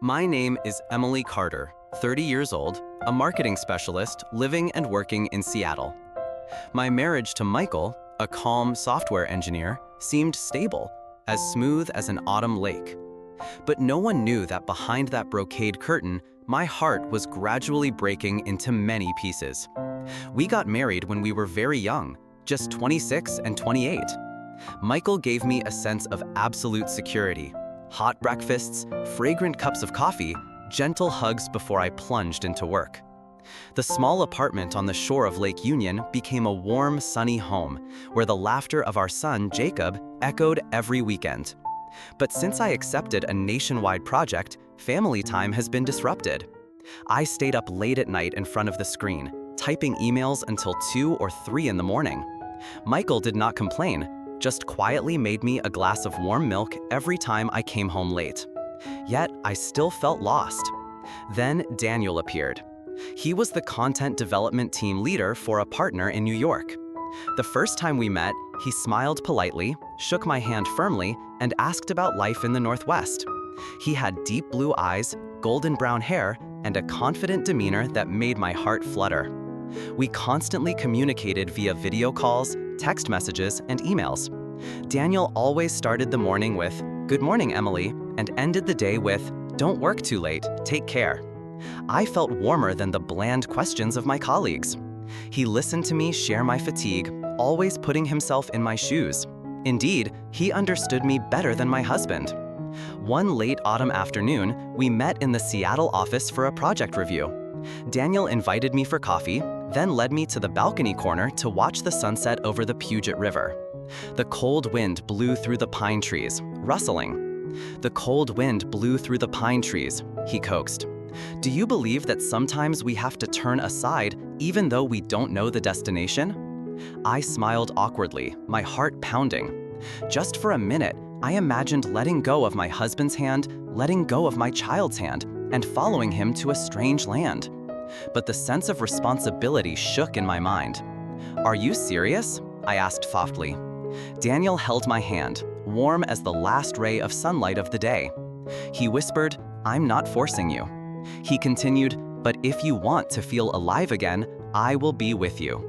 My name is Emily Carter, 30 years old, a marketing specialist living and working in Seattle. My marriage to Michael, a calm software engineer, seemed stable, as smooth as an autumn lake. But no one knew that behind that brocade curtain, my heart was gradually breaking into many pieces. We got married when we were very young, just 26 and 28. Michael gave me a sense of absolute security. Hot breakfasts, fragrant cups of coffee, gentle hugs before I plunged into work. The small apartment on the shore of Lake Union became a warm, sunny home where the laughter of our son, Jacob, echoed every weekend. But since I accepted a nationwide project, family time has been disrupted. I stayed up late at night in front of the screen, typing emails until 2 or 3 in the morning. Michael did not complain, just quietly made me a glass of warm milk every time I came home late. Yet I still felt lost. Then Daniel appeared. He was the content development team leader for a partner in New York. The first time we met, he smiled politely, shook my hand firmly, and asked about life in the Northwest. He had deep blue eyes, golden brown hair, and a confident demeanor that made my heart flutter. We constantly communicated via video calls, text messages, and emails. Daniel always started the morning with, "Good morning, Emily," and ended the day with, "Don't work too late, take care." I felt warmer than the bland questions of my colleagues. He listened to me share my fatigue, always putting himself in my shoes. Indeed, he understood me better than my husband. One late autumn afternoon, we met in the Seattle office for a project review. Daniel invited me for coffee, then led me to the balcony corner to watch the sunset over the Puget River. The cold wind blew through the pine trees, rustling. "The cold wind blew through the pine trees," he coaxed. "Do you believe that sometimes we have to turn aside even though we don't know the destination?" I smiled awkwardly, my heart pounding. Just for a minute, I imagined letting go of my husband's hand, letting go of my child's hand, and following him to a strange land. But the sense of responsibility shook in my mind. "Are you serious?" I asked softly. Daniel held my hand, warm as the last ray of sunlight of the day. He whispered, "I'm not forcing you." He continued, "But if you want to feel alive again, I will be with you."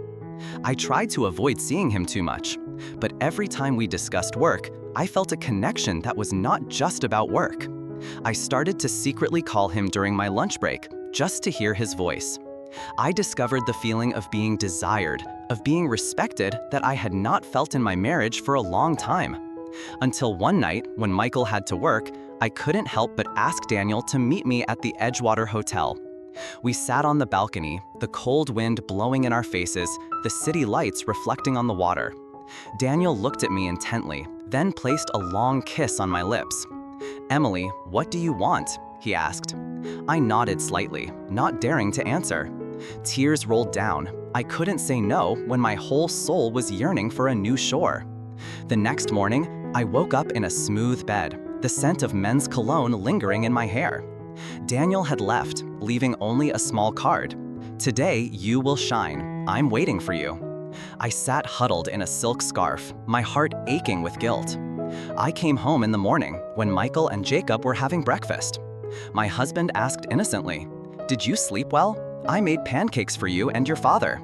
I tried to avoid seeing him too much, but every time we discussed work, I felt a connection that was not just about work. I started to secretly call him during my lunch break, just to hear his voice. I discovered the feeling of being desired, of being respected that I had not felt in my marriage for a long time. Until one night, when Michael had to work, I couldn't help but ask Daniel to meet me at the Edgewater Hotel. We sat on the balcony, the cold wind blowing in our faces, the city lights reflecting on the water. Daniel looked at me intently, then placed a long kiss on my lips. "Emily, what do you want?" he asked. I nodded slightly, not daring to answer. Tears rolled down. I couldn't say no when my whole soul was yearning for a new shore. The next morning, I woke up in a smooth bed, the scent of men's cologne lingering in my hair. Daniel had left, leaving only a small card. "Today, you will shine. I'm waiting for you." I sat huddled in a silk scarf, my heart aching with guilt. I came home in the morning when Michael and Jacob were having breakfast. My husband asked innocently, "Did you sleep well? I made pancakes for you and your father."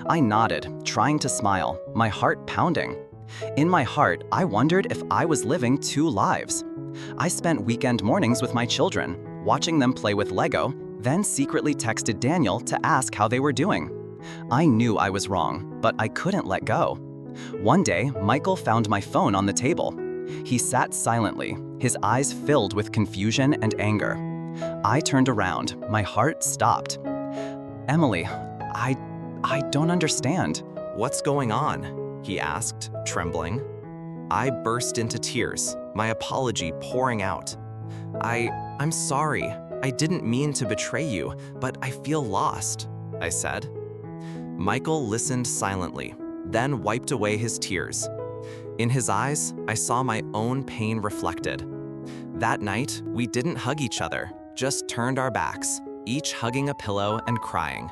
I nodded, trying to smile, my heart pounding. In my heart, I wondered if I was living 2 lives. I spent weekend mornings with my children, watching them play with Lego, then secretly texted Daniel to ask how they were doing. I knew I was wrong, but I couldn't let go. One day, Michael found my phone on the table. He sat silently, his eyes filled with confusion and anger. I turned around, my heart stopped. "Emily, I don't understand." "What's going on?" he asked, trembling. I burst into tears, my apology pouring out. I'm sorry. I didn't mean to betray you, but I feel lost," I said. Michael listened silently, then wiped away his tears. In his eyes, I saw my own pain reflected. That night, we didn't hug each other, just turned our backs, each hugging a pillow and crying.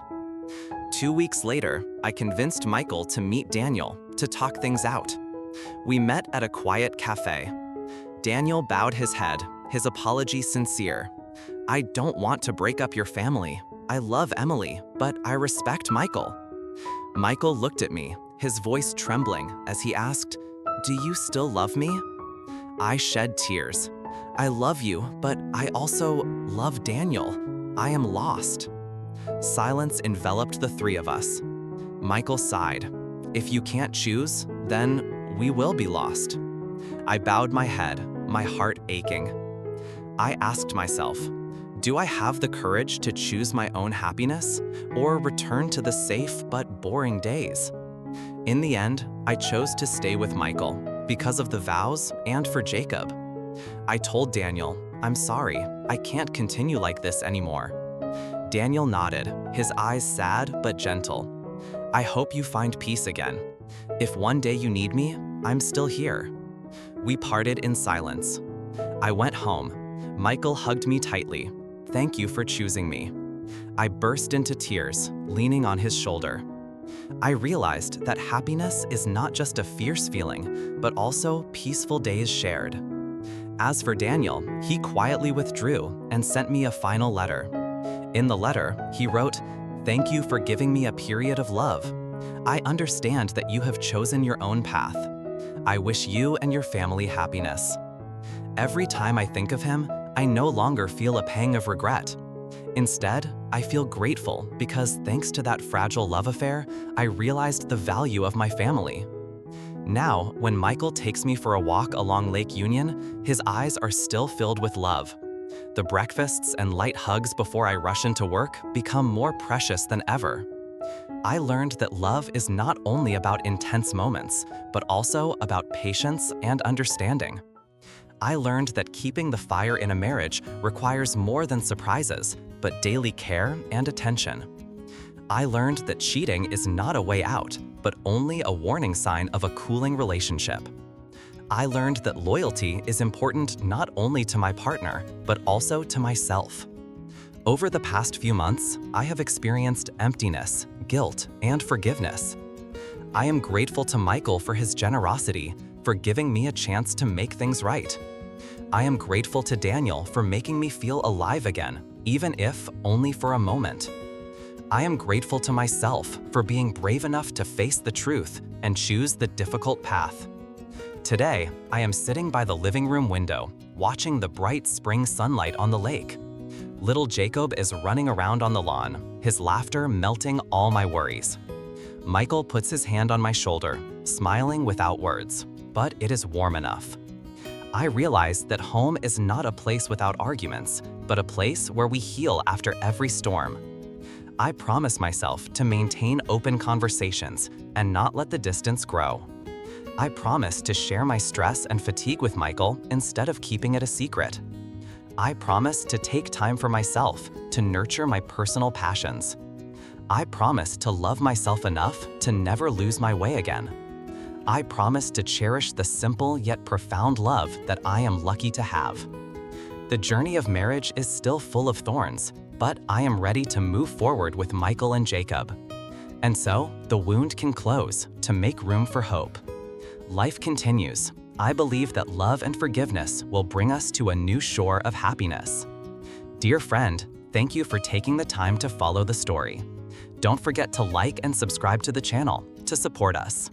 2 weeks later, I convinced Michael to meet Daniel to talk things out. We met at a quiet café. Daniel bowed his head, his apology sincere. I don't want to break up your family. I love Emily, but I respect Michael." Michael looked at me, his voice trembling as he asked, "Do you still love me?" I shed tears. "I love you, but I also love Daniel. I am lost." Silence enveloped the three of us. Michael sighed. "If you can't choose, then we will be lost." I bowed my head, my heart aching. I asked myself, do I have the courage to choose my own happiness or return to the safe but boring days? In the end, I chose to stay with Michael because of the vows and for Jacob. I told Daniel, "I'm sorry, I can't continue like this anymore." Daniel nodded, his eyes sad but gentle. "I hope you find peace again. If one day you need me, I'm still here." We parted in silence. I went home. Michael hugged me tightly. "Thank you for choosing me." I burst into tears, leaning on his shoulder. I realized that happiness is not just a fierce feeling, but also peaceful days shared. As for Daniel, he quietly withdrew and sent me a final letter. In the letter, he wrote, "Thank you for giving me a period of love. I understand that you have chosen your own path. I wish you and your family happiness." Every time I think of him, I no longer feel a pang of regret. Instead, I feel grateful because thanks to that fragile love affair, I realized the value of my family. Now, when Michael takes me for a walk along Lake Union, his eyes are still filled with love. The breakfasts and light hugs before I rush into work become more precious than ever. I learned that love is not only about intense moments, but also about patience and understanding. I learned that keeping the fire in a marriage requires more than surprises, but daily care and attention. I learned that cheating is not a way out, but only a warning sign of a cooling relationship. I learned that loyalty is important not only to my partner, but also to myself. Over the past few months, I have experienced emptiness, guilt, and forgiveness. I am grateful to Michael for his generosity, for giving me a chance to make things right. I am grateful to Daniel for making me feel alive again, even if only for a moment. I am grateful to myself for being brave enough to face the truth and choose the difficult path. Today, I am sitting by the living room window, watching the bright spring sunlight on the lake. Little Jacob is running around on the lawn, his laughter melting all my worries. Michael puts his hand on my shoulder, smiling without words, but it is warm enough. I realize that home is not a place without arguments, but a place where we heal after every storm. I promise myself to maintain open conversations and not let the distance grow. I promise to share my stress and fatigue with Michael instead of keeping it a secret. I promise to take time for myself, to nurture my personal passions. I promise to love myself enough to never lose my way again. I promise to cherish the simple yet profound love that I am lucky to have. The journey of marriage is still full of thorns, but I am ready to move forward with Michael and Jacob. And so, the wound can close to make room for hope. Life continues. I believe that love and forgiveness will bring us to a new shore of happiness. Dear friend, thank you for taking the time to follow the story. Don't forget to like and subscribe to the channel to support us.